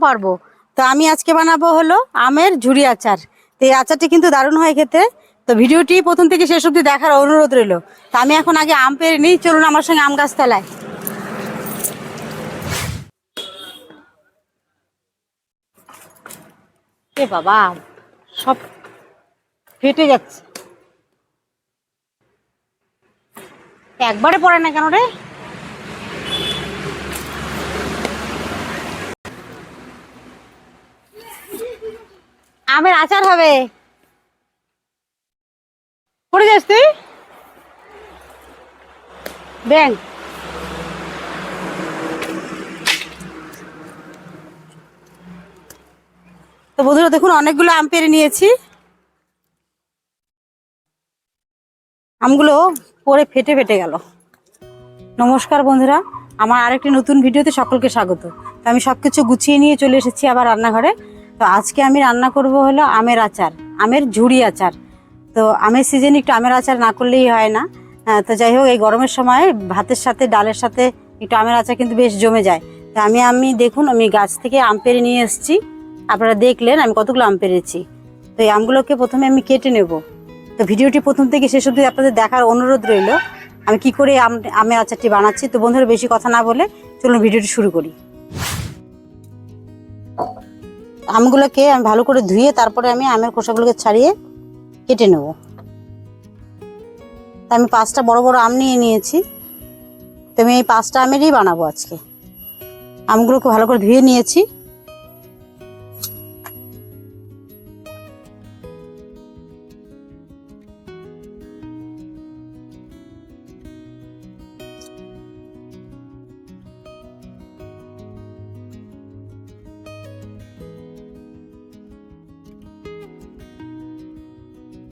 পারবো। তো আমি আজকে বানাবো হলো আমের ঝুড়ি আচার। তো এই আচারটি কিন্তু দারুণ হয় খেতে। তো ভিডিওটি প্রথম থেকে শেষ অবধি দেখার অনুরোধ রইল। তো আমি এখন আগে আম পেড়ে নিই, চলুন আমার সঙ্গে আম গাছ তলায়। এ বাবা, সব ফেটে যাচ্ছে। একবারে পড়ে না কেন রে? আমের আচার হবে। পড়ে যাস তুই? ব্যাং তো বন্ধুরা দেখুন, অনেকগুলো আম পেড়ে নিয়েছি। আমগুলো পরে ফেটে ফেটে গেল। নমস্কার বন্ধুরা, আমার আরেকটি নতুন ভিডিওতে সকলকে স্বাগত। তো আমি সবকিছু গুছিয়ে নিয়ে চলে এসেছি আবার রান্নাঘরে। তো আজকে আমি রান্না করব হলো আমের আচার, আমের ঝুড়ি আচার। তো আমের সিজনে একটু আমের আচার না করলেই হয় না। তো যাই হোক, এই গরমের সময় ভাতের সাথে ডালের সাথে একটু আমের আচার কিন্তু বেশ জমে যায়। তো আমি দেখুন, আমি গাছ থেকে আম পেড়ে নিয়ে এসেছি। আপনারা দেখলেন আমি কতগুলো আম পেড়েছি। তো এই আমগুলোকে প্রথমে আমি কেটে নেব। তো ভিডিওটি প্রথম থেকে শেষ অবধি আপনাদের দেখার অনুরোধ রইল, আমি কি করে আমের আচারটি বানাচ্ছি। তো বন্ধুরা বেশি কথা না বলে চলুন ভিডিওটি শুরু করি। আমগুলোকে আমি ভালো করে ধুয়ে তারপরে আমি আমের খোসাগুলোকে ছাড়িয়ে কেটে নেব। আমি 5টা বড় বড় আম নিয়ে নিয়েছি। তো আমি এই 5টা আমেরই বানাবো আজকে। আমগুলোকে ভালো করে ধুয়ে নিয়েছি।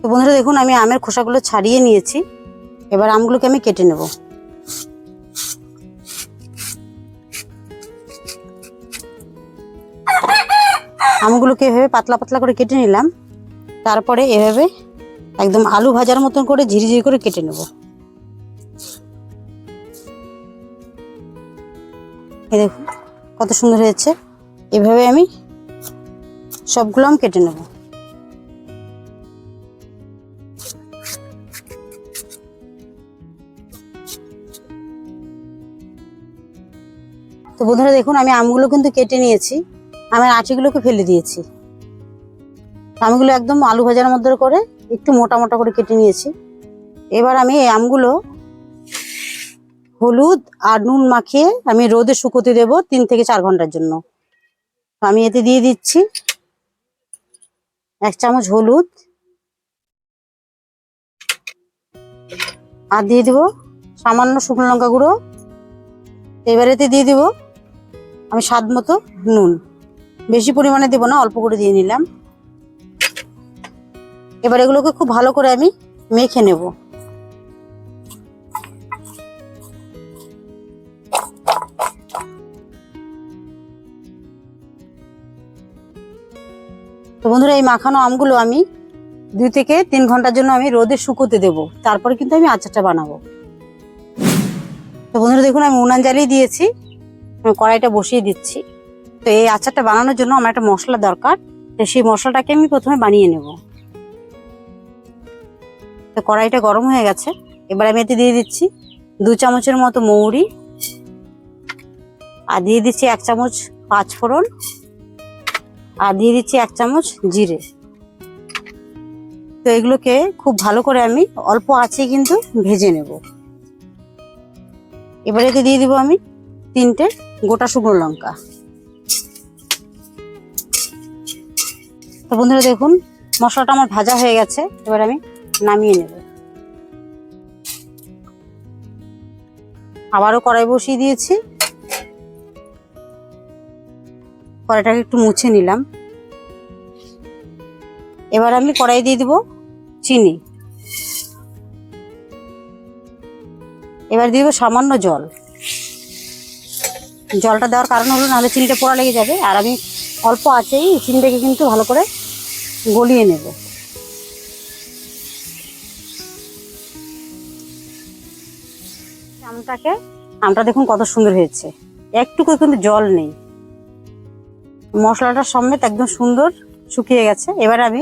তো বন্ধুরা দেখুন, আমি আমের খোসাগুলো ছাড়িয়ে নিয়েছি। এবার আমগুলোকে আমি কেটে নেব। আমগুলোকে এভাবে পাতলা পাতলা করে কেটে নিলাম। তারপরে এভাবে একদম আলু ভাজার মতন করে ঝিরিঝিরি করে কেটে নেব। এই দেখুন কত সুন্দর হয়েছে। এভাবে আমি সবগুলো আম কেটে নেব। তো বন্ধুরা দেখুন, আমি আমগুলো কিন্তু কেটে নিয়েছি, আমের আটিগুলোকে ফেলে দিয়েছি। আমগুলো একদম আলু ভাজার মধ্যে করে একটু মোটা মোটা করে কেটে নিয়েছি। এবার আমি এই আমগুলো হলুদ আর নুন মাখিয়ে আমি রোদে শুকোতে দেব 3 থেকে 4 ঘন্টার জন্য। আমি এতে দিয়ে দিচ্ছি 1 চামচ হলুদ, আর দিয়ে দিব সামান্য শুকনো লঙ্কা গুঁড়ো। এবার এতে দিয়ে দিব আমি স্বাদ মতো নুন, বেশি পরিমাণে দেব না, অল্প করে দিয়ে নিলাম। এবার এগুলোকে খুব ভালো করে আমি মেখে নেব। তো বন্ধুরা এই মাখানো আমগুলো আমি 2 থেকে 3 ঘন্টার জন্য আমি রোদে শুকোতে দেব, তারপরে কিন্তু আমি আচারটা বানাবো। তো বন্ধুরা দেখুন, আমি উনান জ্বালিয়ে দিয়েছি, আমি কড়াইটা বসিয়ে দিচ্ছি। তো এই আচারটা বানানোর জন্য আমার একটা মশলা দরকার। তো সেই মশলাটাকে আমি প্রথমে বানিয়ে নেব। তো কড়াইটা গরম হয়ে গেছে। এবার আমি এতে দিয়ে দিচ্ছি 2 চামচের মতো মৌরি, আর দিয়ে দিচ্ছি 1 চামচ 5 ফোড়ন, আর দিয়ে দিচ্ছি 1 চামচ জিরে। তো এগুলোকে খুব ভালো করে আমি অল্প আঁচে কিন্তু ভেজে নেব। এবার এতে দিয়ে দিব আমি 3টে গোটা শুকনো লঙ্কা। তো বন্ধুরা দেখুন, মশলাটা আমার ভাজা হয়ে গেছে। এবার আমি নামিয়ে নেব। আবারও কড়াই বসিয়ে দিয়েছি, কড়াইটাকে একটু মুছে নিলাম। এবার আমি কড়াই দিয়ে দিব চিনি, এবার দিয়ে দেবো সামান্য জল। জলটা দেওয়ার কারণ হলো নাহলে চিনিটা পোড়া লেগে যাবে, আর আমি অল্প আঁচেই চিনিটাকে কিন্তু ভালো করে গলিয়ে নেব। আমটা দেখুন কত সুন্দর হয়েছে, একটুকু কিন্তু জল নেই। মশলাটা সমেত একদম সুন্দর শুকিয়ে গেছে। এবার আমি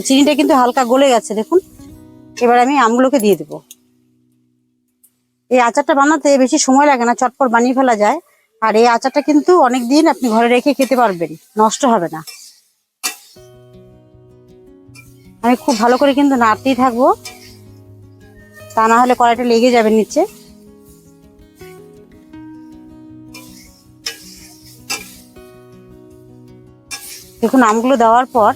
চিনিটা কিন্তু হালকা গলে গেছে দেখুন। এবার আমি আমগুলোকে দিয়ে দেবো। এই আচারটা বানাতে বেশি সময় লাগে না, চটপট বানিয়ে ফেলা যায়। আর এই আচারটা কিন্তু অনেক দিন আপনি ঘরে রেখে খেতে পারবেন, নষ্ট হবে না। আমি খুব ভালো করে কিন্তু নাড়তেই থাকবো, তা না হলে কড়াইটা লেগে যাবে নিচে। দেখুন আমগুলো দেওয়ার পর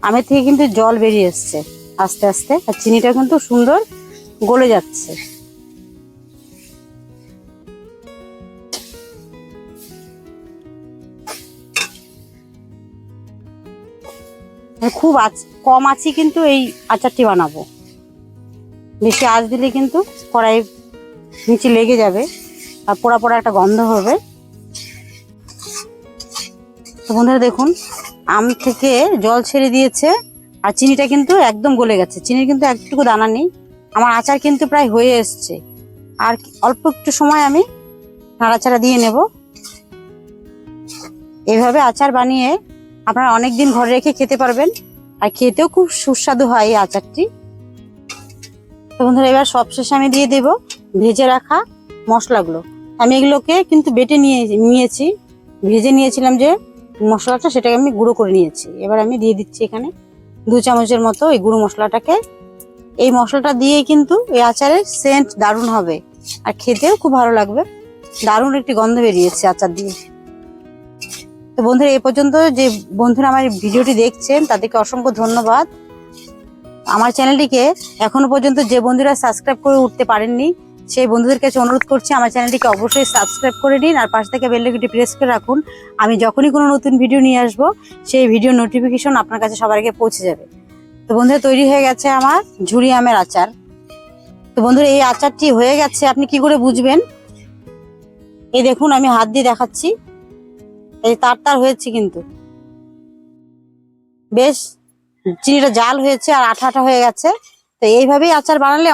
আমের থেকে কিন্তু জল বেরিয়ে এসছে আস্তে আস্তে, আর চিনিটা কিন্তু সুন্দর গলে যাচ্ছে। খুব কম আঁচে কিন্তু এই আচারটি বানাবো। বেশি আঁচ দিলে কিন্তু কড়াই নিচে লেগে যাবে আর পোড়া পোড়া একটা গন্ধ হবে। তো বন্ধুরা দেখুন আম থেকে জল ছেড়ে দিয়েছে আর চিনিটা কিন্তু একদম গলে গেছে। চিনির কিন্তু একটুকু দানা নেই। আমার আচার কিন্তু প্রায় হয়ে এসছে। আর অল্প একটু সময় আমি নাড়াচাড়া দিয়ে নেব। এইভাবে আচার বানিয়ে আপনারা অনেক দিন ঘরে রেখে খেতে পারবেন, আর খেতেও খুব সুস্বাদু হয় এই আচারটি। তো বন্ধুরা এবার সবশেষে আমি দিয়ে দেব ভেজে রাখা মশলাগুলো। আমি এগুলোকে কিন্তু বেটে নিয়েছি, ভেজে নিয়েছিলাম যে মশলাটা, সেটাকে আমি গুঁড়ো করে নিয়েছি। এবার আমি দিয়ে দিচ্ছি এখানে 2 চামচের মতো এই গুঁড়ো মশলাটাকে। এই মশলাটা দিয়ে কিন্তু এই আচারের সেন্ট দারুণ হবে আর খেতেও খুব ভালো লাগবে। দারুণ একটি গন্ধ বেরিয়েছে আচার দিয়ে। তো বন্ধুরা এই পর্যন্ত যে বন্ধুরা আমার ভিডিওটি দেখছেন তাদেরকে অসংখ্য ধন্যবাদ। আমার চ্যানেলটিকে এখনো পর্যন্ত যে বন্ধুরা সাবস্ক্রাইব করে উঠতে পারেননি সেই বন্ধুদের কাছে অনুরোধ করছি আমার চ্যানেলটিকে অবশ্যই সাবস্ক্রাইব করে নিন আর পাশ থেকে বেল আইকনটি প্রেস করে রাখুন। আমি যখনই কোনো নতুন ভিডিও নিয়ে আসবো সেই ভিডিও নোটিফিকেশন আপনার কাছে সবার আগে পৌঁছে যাবে। তো বন্ধুরা তৈরি হয়ে গেছে আমার ঝুরি আমের আচার। তো বন্ধুরা এই আচারটি হয়ে গেছে আপনি কি করে বুঝবেন? এই দেখুন আমি হাত দিয়ে দেখাচ্ছি, এই তার হয়েছে কিন্তু বেশ চিনিটা জাল হয়েছে আর আঠা আঠা হয়ে গেছে। তো এইভাবেই আচার বানালে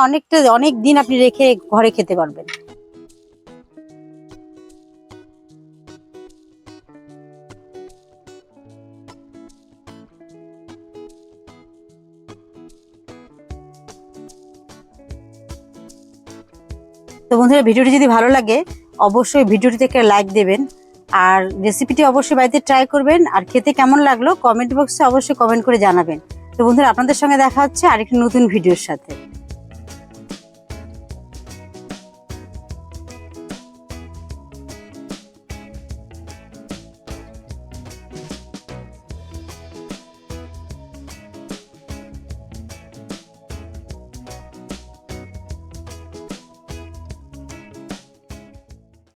অনেক দিন আপনি রেখে ঘরে খেতে পারবেন। তো বন্ধুরা ভিডিওটি যদি ভালো লাগে অবশ্যই ভিডিওটি থেকে লাইক দেবেন আর রেসিপিটি অবশ্যই বাড়িতে ট্রাই করবেন। আর খেতে কেমন লাগলো কমেন্ট বক্সে অবশ্যই কমেন্ট করে জানাবেন। তো বন্ধুরা আপনাদের সঙ্গে দেখা হচ্ছে আরেকটি নতুন ভিডিওর সাথে।